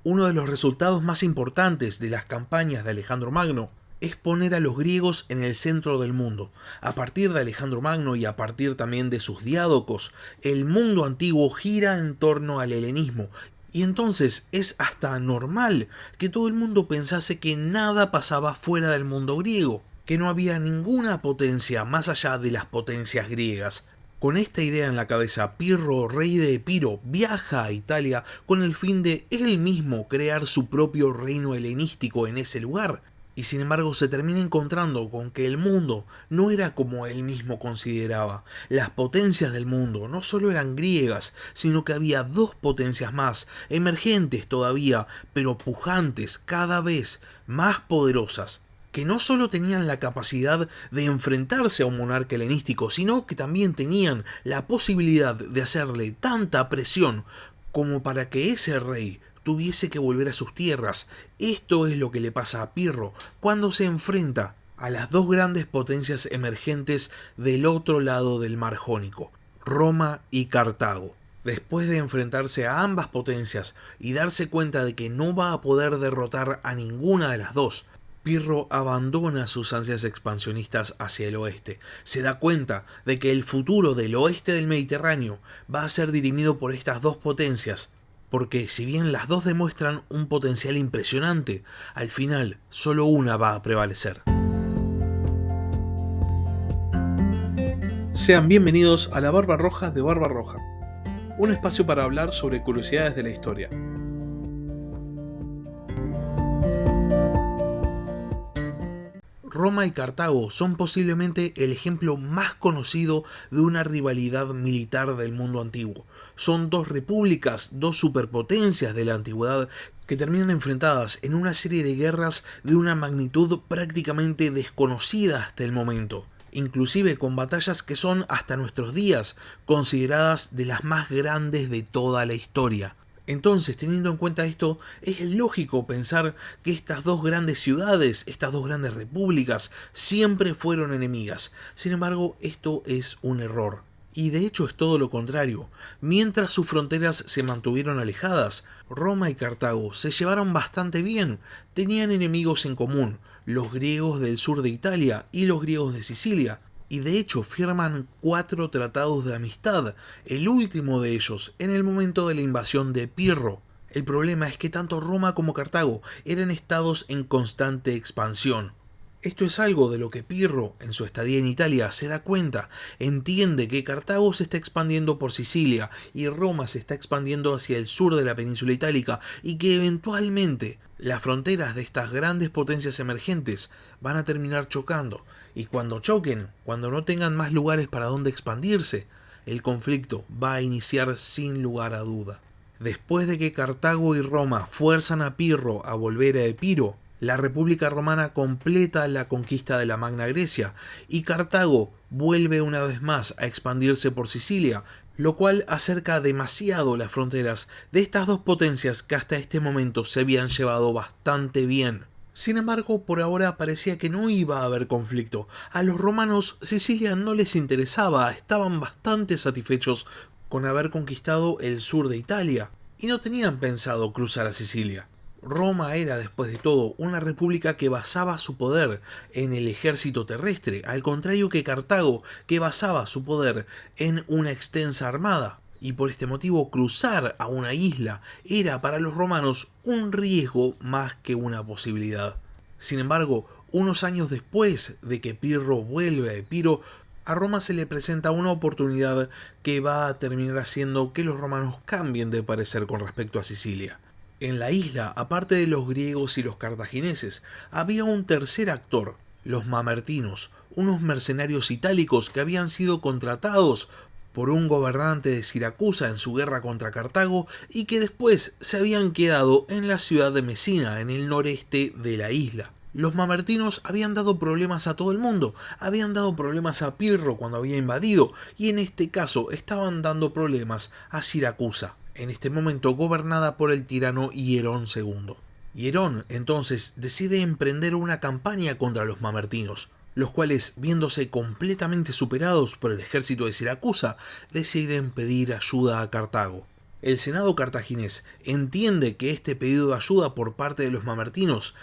Uno de los resultados más importantes de las campañas de Alejandro Magno es poner a los griegos en el centro del mundo. A partir de Alejandro Magno y a partir también de sus diádocos, el mundo antiguo gira en torno al helenismo. Y entonces es hasta normal que todo el mundo pensase que nada pasaba fuera del mundo griego, que no había ninguna potencia más allá de las potencias griegas. Con esta idea en la cabeza, Pirro, rey de Epiro, viaja a Italia con el fin de él mismo crear su propio reino helenístico en ese lugar. Y sin embargo se termina encontrando con que el mundo no era como él mismo consideraba. Las potencias del mundo no solo eran griegas, sino que había dos potencias más, emergentes todavía, pero pujantes, cada vez más poderosas, que no solo tenían la capacidad de enfrentarse a un monarca helenístico, sino que también tenían la posibilidad de hacerle tanta presión como para que ese rey tuviese que volver a sus tierras. Esto es lo que le pasa a Pirro cuando se enfrenta a las dos grandes potencias emergentes del otro lado del mar Jónico, Roma y Cartago. Después de enfrentarse a ambas potencias y darse cuenta de que no va a poder derrotar a ninguna de las dos, Pirro abandona sus ansias expansionistas hacia el oeste. Se da cuenta de que el futuro del oeste del Mediterráneo va a ser dirimido por estas dos potencias, porque si bien las dos demuestran un potencial impresionante, al final solo una va a prevalecer. Sean bienvenidos a la Barba Roja de Barba Roja, un espacio para hablar sobre curiosidades de la historia. Roma y Cartago son posiblemente el ejemplo más conocido de una rivalidad militar del mundo antiguo. Son dos repúblicas, dos superpotencias de la antigüedad que terminan enfrentadas en una serie de guerras de una magnitud prácticamente desconocida hasta el momento, inclusive con batallas que son hasta nuestros días consideradas de las más grandes de toda la historia. Entonces, teniendo en cuenta esto, es lógico pensar que estas dos grandes ciudades, estas dos grandes repúblicas, siempre fueron enemigas. Sin embargo, esto es un error. Y de hecho es todo lo contrario. Mientras sus fronteras se mantuvieron alejadas, Roma y Cartago se llevaron bastante bien. Tenían enemigos en común, los griegos del sur de Italia y los griegos de Sicilia. Y de hecho firman 4 tratados de amistad, el último de ellos en el momento de la invasión de Pirro. El problema es que tanto Roma como Cartago eran estados en constante expansión. Esto es algo de lo que Pirro, en su estadía en Italia, se da cuenta. Entiende que Cartago se está expandiendo por Sicilia y Roma se está expandiendo hacia el sur de la península itálica y que eventualmente las fronteras de estas grandes potencias emergentes van a terminar chocando. Y cuando choquen, cuando no tengan más lugares para donde expandirse, el conflicto va a iniciar sin lugar a duda. Después de que Cartago y Roma fuerzan a Pirro a volver a Epiro, la República Romana completa la conquista de la Magna Grecia y Cartago vuelve una vez más a expandirse por Sicilia, lo cual acerca demasiado las fronteras de estas dos potencias que hasta este momento se habían llevado bastante bien. Sin embargo, por ahora parecía que no iba a haber conflicto. A los romanos Sicilia no les interesaba, estaban bastante satisfechos con haber conquistado el sur de Italia y no tenían pensado cruzar a Sicilia. Roma era, después de todo, una república que basaba su poder en el ejército terrestre, al contrario que Cartago, que basaba su poder en una extensa armada. Y por este motivo cruzar a una isla era para los romanos un riesgo más que una posibilidad. Sin embargo, unos años después de que Pirro vuelve a Epiro, a Roma se le presenta una oportunidad que va a terminar haciendo que los romanos cambien de parecer con respecto a Sicilia. En la isla, aparte de los griegos y los cartagineses, había un tercer actor, los mamertinos, unos mercenarios itálicos que habían sido contratados por un gobernante de Siracusa en su guerra contra Cartago y que después se habían quedado en la ciudad de Mesina, en el noreste de la isla. Los mamertinos habían dado problemas a todo el mundo, habían dado problemas a Pirro cuando había invadido y en este caso estaban dando problemas a Siracusa, en este momento gobernada por el tirano Hierón II. Hierón entonces decide emprender una campaña contra los mamertinos, los cuales, viéndose completamente superados por el ejército de Siracusa, deciden pedir ayuda a Cartago. El Senado cartaginés entiende que este pedido de ayuda por parte de los mamertinos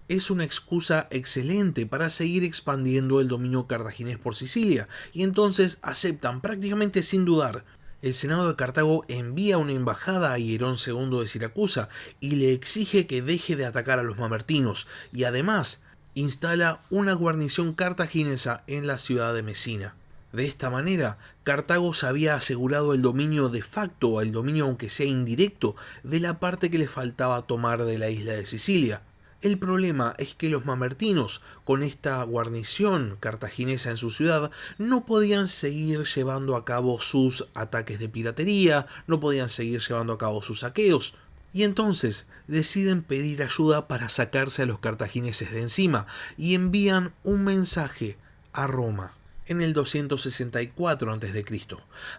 es una excusa excelente para seguir expandiendo el dominio cartaginés por Sicilia, y entonces aceptan prácticamente sin dudar. El Senado de Cartago envía una embajada a Hierón II de Siracusa y le exige que deje de atacar a los mamertinos, y además instala una guarnición cartaginesa en la ciudad de Mesina. De esta manera, Cartago se había asegurado el dominio de facto, el dominio aunque sea indirecto, de la parte que le faltaba tomar de la isla de Sicilia. El problema es que los mamertinos, con esta guarnición cartaginesa en su ciudad, no podían seguir llevando a cabo sus ataques de piratería, no podían seguir llevando a cabo sus saqueos, y entonces deciden pedir ayuda para sacarse a los cartagineses de encima, y envían un mensaje a Roma en el 264 a.C.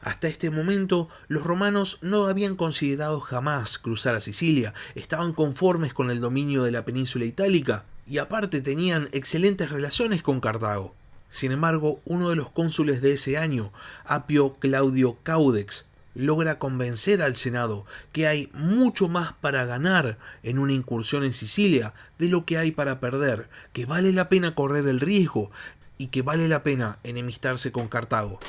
Hasta este momento, los romanos no habían considerado jamás cruzar a Sicilia, estaban conformes con el dominio de la península itálica y aparte tenían excelentes relaciones con Cartago. Sin embargo, uno de los cónsules de ese año, Apio Claudio Caudex, logra convencer al Senado que hay mucho más para ganar en una incursión en Sicilia de lo que hay para perder, que vale la pena correr el riesgo y que vale la pena enemistarse con Cartago.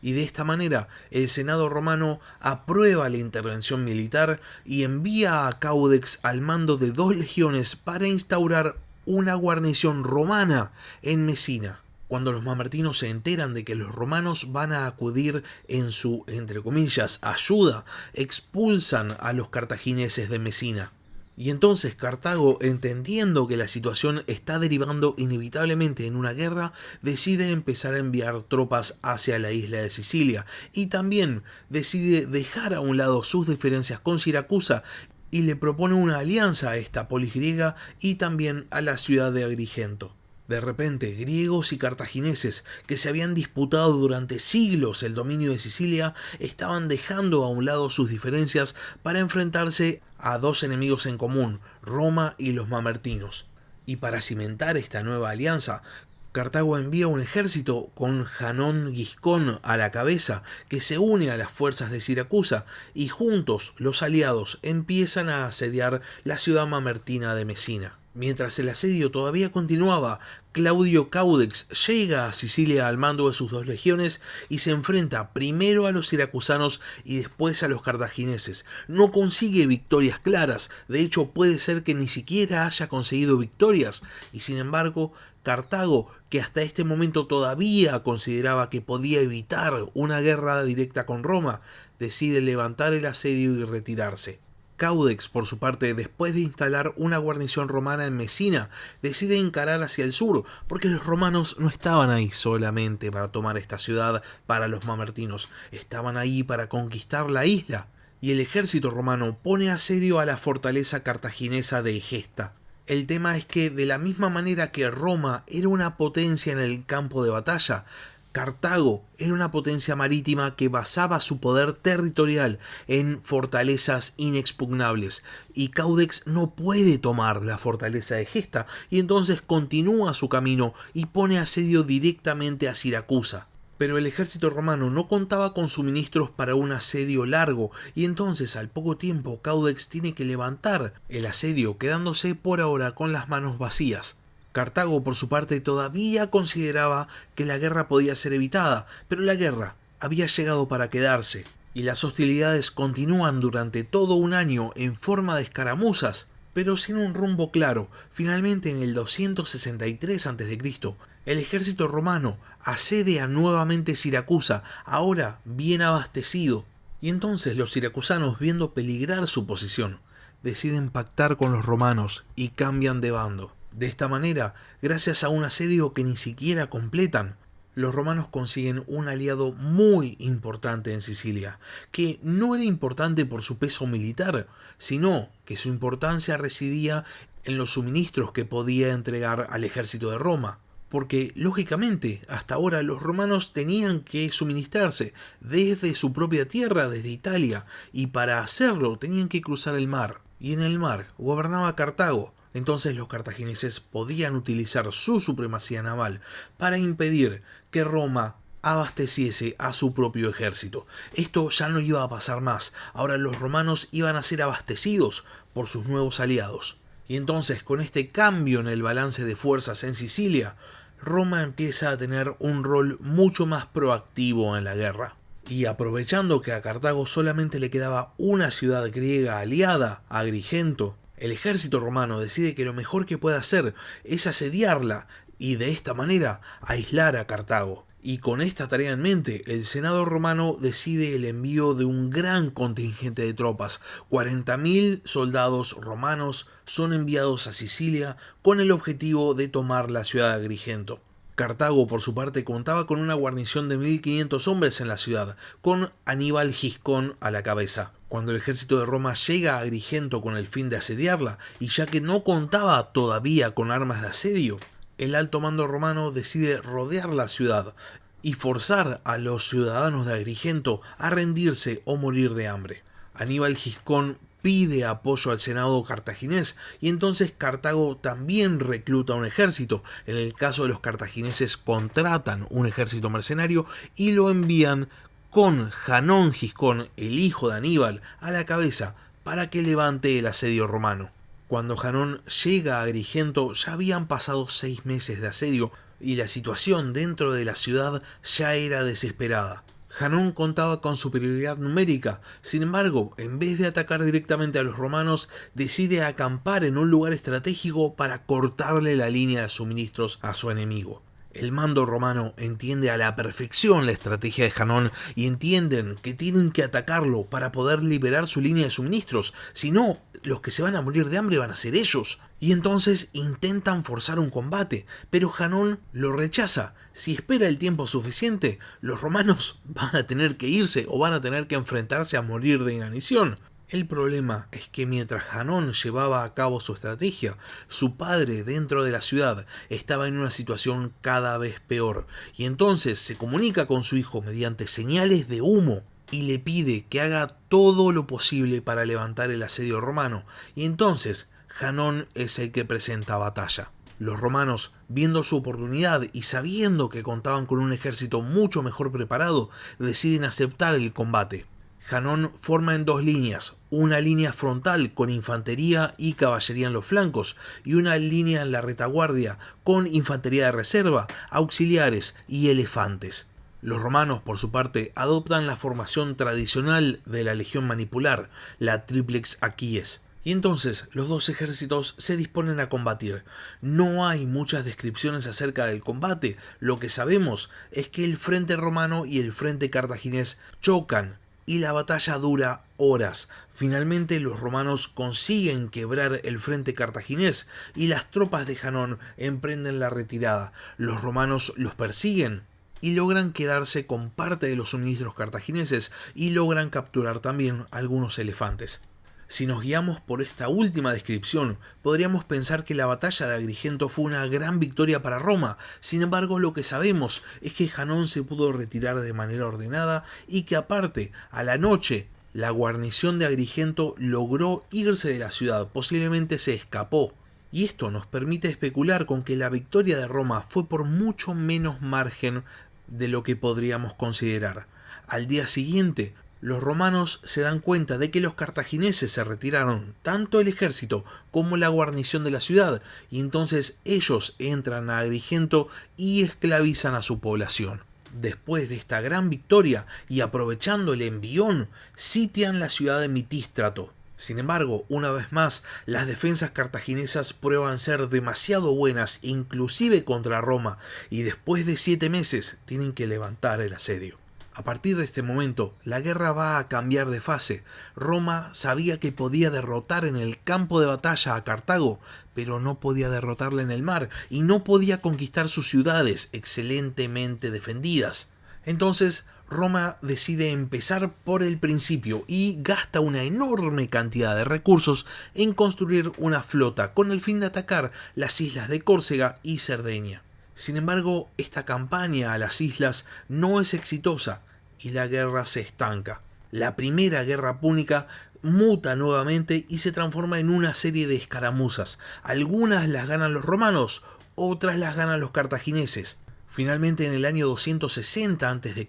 Y de esta manera el Senado romano aprueba la intervención militar y envía a Caudex al mando de 2 legiones para instaurar una guarnición romana en Mesina. Cuando los mamertinos se enteran de que los romanos van a acudir en su, entre comillas, ayuda, expulsan a los cartagineses de Mesina. Y entonces Cartago, entendiendo que la situación está derivando inevitablemente en una guerra, decide empezar a enviar tropas hacia la isla de Sicilia y también decide dejar a un lado sus diferencias con Siracusa y le propone una alianza a esta polis griega y también a la ciudad de Agrigento. De repente, griegos y cartagineses, que se habían disputado durante siglos el dominio de Sicilia, estaban dejando a un lado sus diferencias para enfrentarse a 2 enemigos en común, Roma y los mamertinos. Y para cimentar esta nueva alianza, Cartago envía un ejército con Janón Giscón a la cabeza que se une a las fuerzas de Siracusa y juntos los aliados empiezan a asediar la ciudad mamertina de Mesina. Mientras el asedio todavía continuaba, Claudio Caudex llega a Sicilia al mando de sus 2 legiones y se enfrenta primero a los siracusanos y después a los cartagineses. No consigue victorias claras, de hecho puede ser que ni siquiera haya conseguido victorias, y sin embargo Cartago, que hasta este momento todavía consideraba que podía evitar una guerra directa con Roma, decide levantar el asedio y retirarse. Caudex, por su parte, después de instalar una guarnición romana en Mesina, decide encarar hacia el sur, porque los romanos no estaban ahí solamente para tomar esta ciudad para los mamertinos, estaban ahí para conquistar la isla, y el ejército romano pone asedio a la fortaleza cartaginesa de Egesta. El tema es que, de la misma manera que Roma era una potencia en el campo de batalla, Cartago era una potencia marítima que basaba su poder territorial en fortalezas inexpugnables, y Caudex no puede tomar la fortaleza de Egesta, y entonces continúa su camino y pone asedio directamente a Siracusa. Pero el ejército romano no contaba con suministros para un asedio largo, y entonces al poco tiempo Caudex tiene que levantar el asedio, quedándose por ahora con las manos vacías. Cartago, por su parte, todavía consideraba que la guerra podía ser evitada, pero la guerra había llegado para quedarse, y las hostilidades continúan durante todo un año en forma de escaramuzas, pero sin un rumbo claro. Finalmente, en el 263 a.C., el ejército romano asedia nuevamente Siracusa, ahora bien abastecido, y entonces los siracusanos, viendo peligrar su posición, deciden pactar con los romanos y cambian de bando. De esta manera, gracias a un asedio que ni siquiera completan, los romanos consiguen un aliado muy importante en Sicilia, que no era importante por su peso militar, sino que su importancia residía en los suministros que podía entregar al ejército de Roma. Porque, lógicamente, hasta ahora los romanos tenían que suministrarse desde su propia tierra, desde Italia, y para hacerlo tenían que cruzar el mar. Y en el mar gobernaba Cartago. Entonces los cartagineses podían utilizar su supremacía naval para impedir que Roma abasteciese a su propio ejército. Esto ya no iba a pasar más. Ahora los romanos iban a ser abastecidos por sus nuevos aliados. Y entonces, con este cambio en el balance de fuerzas en Sicilia, Roma empieza a tener un rol mucho más proactivo en la guerra. Y aprovechando que a Cartago solamente le quedaba una ciudad griega aliada, Agrigento, el ejército romano decide que lo mejor que puede hacer es asediarla y de esta manera aislar a Cartago. Y con esta tarea en mente, el Senado romano decide el envío de un gran contingente de tropas. 40.000 soldados romanos son enviados a Sicilia con el objetivo de tomar la ciudad de Agrigento. Cartago, por su parte, contaba con una guarnición de 1.500 hombres en la ciudad, con Aníbal Giscón a la cabeza. Cuando el ejército de Roma llega a Agrigento con el fin de asediarla, y ya que no contaba todavía con armas de asedio, el alto mando romano decide rodear la ciudad y forzar a los ciudadanos de Agrigento a rendirse o morir de hambre. Aníbal Giscón pide apoyo al Senado cartaginés y entonces Cartago también recluta un ejército. En el caso de los cartagineses contratan un ejército mercenario y lo envían con Janón Giscón, el hijo de Aníbal, a la cabeza para que levante el asedio romano. Cuando Janón llega a Agrigento ya habían pasado 6 meses de asedio y la situación dentro de la ciudad ya era desesperada. Janón contaba con superioridad numérica, sin embargo, en vez de atacar directamente a los romanos, decide acampar en un lugar estratégico para cortarle la línea de suministros a su enemigo. El mando romano entiende a la perfección la estrategia de Janón y entienden que tienen que atacarlo para poder liberar su línea de suministros, si no, los que se van a morir de hambre van a ser ellos. Y entonces intentan forzar un combate, pero Janón lo rechaza. Si espera el tiempo suficiente, los romanos van a tener que irse o van a tener que enfrentarse a morir de inanición. El problema es que mientras Janón llevaba a cabo su estrategia, su padre dentro de la ciudad estaba en una situación cada vez peor, y entonces se comunica con su hijo mediante señales de humo y le pide que haga todo lo posible para levantar el asedio romano, y entonces Janón es el que presenta batalla. Los romanos, viendo su oportunidad y sabiendo que contaban con un ejército mucho mejor preparado, deciden aceptar el combate. Janón forma en 2 líneas, una línea frontal con infantería y caballería en los flancos y una línea en la retaguardia con infantería de reserva, auxiliares y elefantes. Los romanos, por su parte, adoptan la formación tradicional de la legión manipular, la triplex Aquies. Y entonces los dos ejércitos se disponen a combatir. No hay muchas descripciones acerca del combate, lo que sabemos es que el frente romano y el frente cartaginés chocan y la batalla dura horas. Finalmente los romanos consiguen quebrar el frente cartaginés y las tropas de Janón emprenden la retirada. Los romanos los persiguen y logran quedarse con parte de los suministros cartagineses y logran capturar también algunos elefantes. Si nos guiamos por esta última descripción, podríamos pensar que la batalla de Agrigento fue una gran victoria para Roma. Sin embargo, lo que sabemos es que Janón se pudo retirar de manera ordenada y que aparte, a la noche, la guarnición de Agrigento logró irse de la ciudad, posiblemente se escapó. Y esto nos permite especular con que la victoria de Roma fue por mucho menos margen de lo que podríamos considerar. Al día siguiente, los romanos se dan cuenta de que los cartagineses se retiraron, tanto el ejército como la guarnición de la ciudad, y entonces ellos entran a Agrigento y esclavizan a su población. Después de esta gran victoria y aprovechando el envión, sitian la ciudad de Mitístrato. Sin embargo, una vez más, las defensas cartaginesas prueban ser demasiado buenas, inclusive contra Roma, y después de 7 meses tienen que levantar el asedio. A partir de este momento, la guerra va a cambiar de fase. Roma sabía que podía derrotar en el campo de batalla a Cartago, pero no podía derrotarla en el mar y no podía conquistar sus ciudades excelentemente defendidas. Entonces, Roma decide empezar por el principio y gasta una enorme cantidad de recursos en construir una flota con el fin de atacar las islas de Córcega y Cerdeña. Sin embargo, esta campaña a las islas no es exitosa y la guerra se estanca. La primera guerra púnica muta nuevamente y se transforma en una serie de escaramuzas. Algunas las ganan los romanos, otras las ganan los cartagineses. Finalmente, en el año 260 a.C.,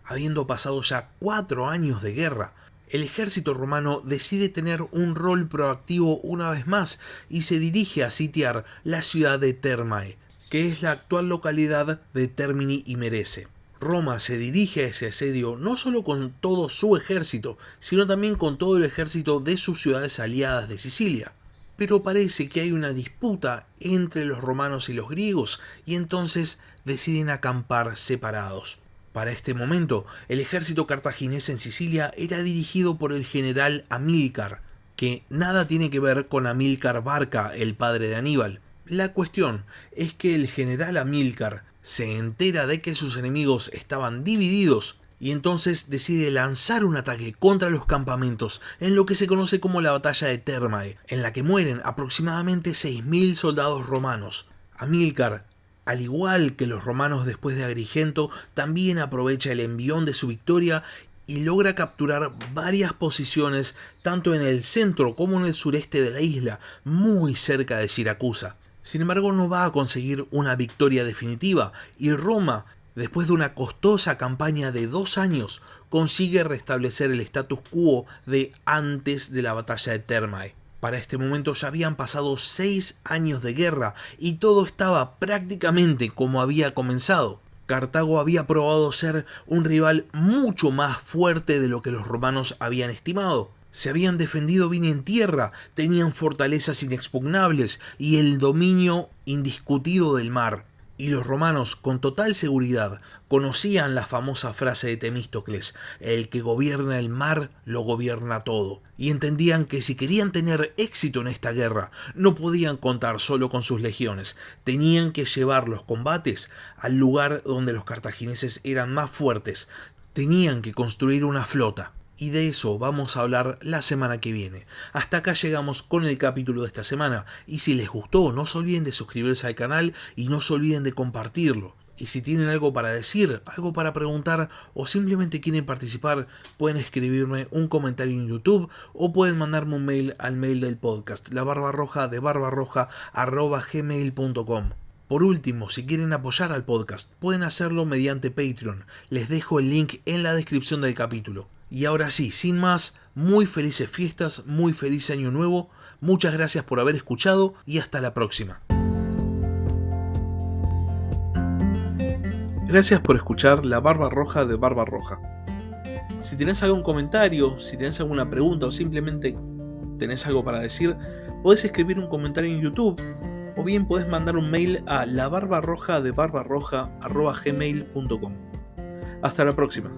habiendo pasado ya 4 años de guerra, el ejército romano decide tener un rol proactivo una vez más y se dirige a sitiar la ciudad de Thermae, que es la actual localidad de Termini y Merece. Roma se dirige a ese asedio no solo con todo su ejército, sino también con todo el ejército de sus ciudades aliadas de Sicilia. Pero parece que hay una disputa entre los romanos y los griegos, y entonces deciden acampar separados. Para este momento, el ejército cartaginés en Sicilia era dirigido por el general Amílcar, que nada tiene que ver con Amílcar Barca, el padre de Aníbal. La cuestión es que el general Amílcar se entera de que sus enemigos estaban divididos y entonces decide lanzar un ataque contra los campamentos en lo que se conoce como la batalla de Thermae, en la que mueren aproximadamente 6.000 soldados romanos. Amílcar, al igual que los romanos después de Agrigento, también aprovecha el envión de su victoria y logra capturar varias posiciones tanto en el centro como en el sureste de la isla, muy cerca de Siracusa. Sin embargo, no va a conseguir una victoria definitiva y Roma, después de una costosa campaña de 2 años, consigue restablecer el status quo de antes de la batalla de Thermae. Para este momento ya habían pasado 6 años de guerra y todo estaba prácticamente como había comenzado. Cartago había probado ser un rival mucho más fuerte de lo que los romanos habían estimado. Se habían defendido bien en tierra, tenían fortalezas inexpugnables y el dominio indiscutido del mar. Y los romanos, con total seguridad, conocían la famosa frase de Temístocles: el que gobierna el mar lo gobierna todo. Y entendían que si querían tener éxito en esta guerra, no podían contar solo con sus legiones, tenían que llevar los combates al lugar donde los cartagineses eran más fuertes, tenían que construir una flota. Y de eso vamos a hablar la semana que viene. Hasta acá llegamos con el capítulo de esta semana. Y si les gustó, no se olviden de suscribirse al canal y no se olviden de compartirlo. Y si tienen algo para decir, algo para preguntar o simplemente quieren participar, pueden escribirme un comentario en YouTube o pueden mandarme un mail al mail del podcast, labarbarroja@gmail.com. Por último, si quieren apoyar al podcast, pueden hacerlo mediante Patreon. Les dejo el link en la descripción del capítulo. Y ahora sí, sin más, muy felices fiestas, muy feliz año nuevo, muchas gracias por haber escuchado y hasta la próxima. Gracias por escuchar La Barba Roja de Barba Roja. Si tenés algún comentario, si tenés alguna pregunta o simplemente tenés algo para decir, podés escribir un comentario en YouTube o bien podés mandar un mail a labarbarroja@gmail.com. Hasta la próxima.